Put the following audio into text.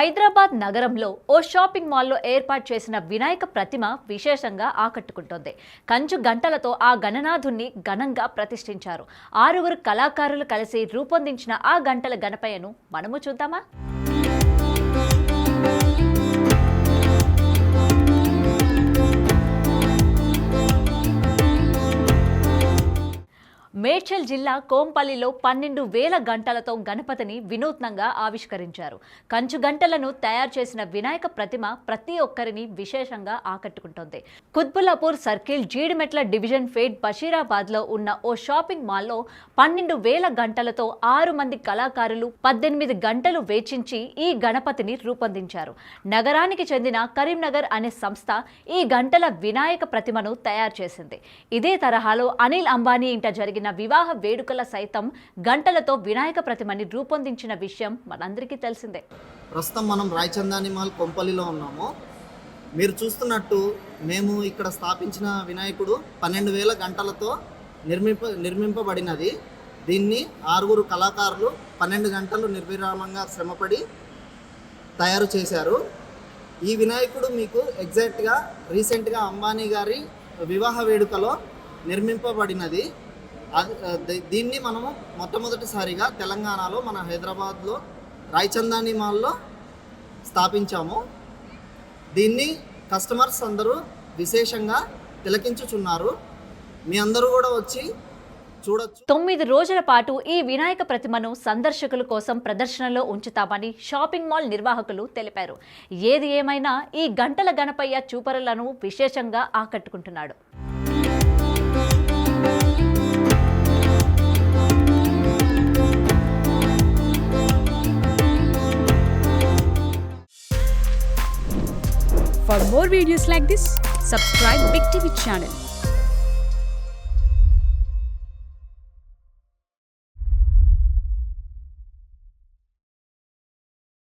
హైదరాబాద్ నగరంలో ఓ షాపింగ్ మాల్లో ఏర్పాటు చేసిన వినాయక ప్రతిమ విశేషంగా ఆకట్టుకుంటోంది. కంచు గంటలతో ఆ గణనాథుణ్ణి ఘనంగా ప్రతిష్ఠించారు. 6 కళాకారులు కలిసి రూపొందించిన ఆ గంటల గణపయ్యను మనము చూద్దామా? మేడ్చల్ జిల్లా కోంపల్లిలో 12,000 గంటలతో గణపతిని వినూత్నంగా ఆవిష్కరించారు. కంచు గంటలను తయారు చేసిన వినాయక ప్రతిమ ప్రతి ఒక్కరిని విశేషంగా ఆకట్టుకుంటోంది. కుత్బుల్లాపూర్ సర్కిల్ జీడిమెట్ల డివిజన్ ఫేట్ బషీరాబాద్లో ఉన్న ఓ షాపింగ్ మాల్లో 12,000 గంటలతో 6 మంది కళాకారులు 18 గంటలు వేచించి ఈ గణపతిని రూపొందించారు. నగరానికి చెందిన కరీంనగర్ అనే సంస్థ ఈ గంటల వినాయక ప్రతిమను తయారు చేసింది. ఇదే తరహాలో అనిల్ అంబానీ ఇంట జరిగిన వివాహ వేడుకల సైతం గంటలతో వినాయక ప్రతిమని రూపొందించిన విషయం మనందరికీ తెలిసిందే. ప్రస్తుతం మనం రాయచందాని మాల్ కొంపల్లిలో ఉన్నాము. మీరు చూస్తున్నట్టు మేము ఇక్కడ స్థాపించిన వినాయకుడు 12,000 గంటలతో నిర్మింపబడినది. దీన్ని 6 కళాకారులు 12 గంటలు నిర్విరామంగా శ్రమపడి తయారు చేశారు. ఈ వినాయకుడు మీకు ఎగ్జాక్ట్గా రీసెంట్గా అంబానీ గారి వివాహ వేడుకలో నిర్మింపబడినది. దీన్ని మనము మొట్టమొదటిసారిగా తెలంగాణలో మన హైదరాబాద్లో రాయచందాని మాల్లో స్థాపించాము. దీన్ని కస్టమర్స్ అందరూ విశేషంగా తిలకించుచున్నారు. మీ అందరూ కూడా వచ్చి చూడొచ్చు. 9 రోజుల పాటు ఈ వినాయక ప్రతిమను సందర్శకుల కోసం ప్రదర్శనలో ఉంచుతామని షాపింగ్ మాల్ నిర్వాహకులు తెలిపారు. ఏది ఏమైనా ఈ గంటల గణపయ్య చూపరులను విశేషంగా ఆకట్టుకుంటున్నాడు. For more videos like this, subscribe Big TV channel.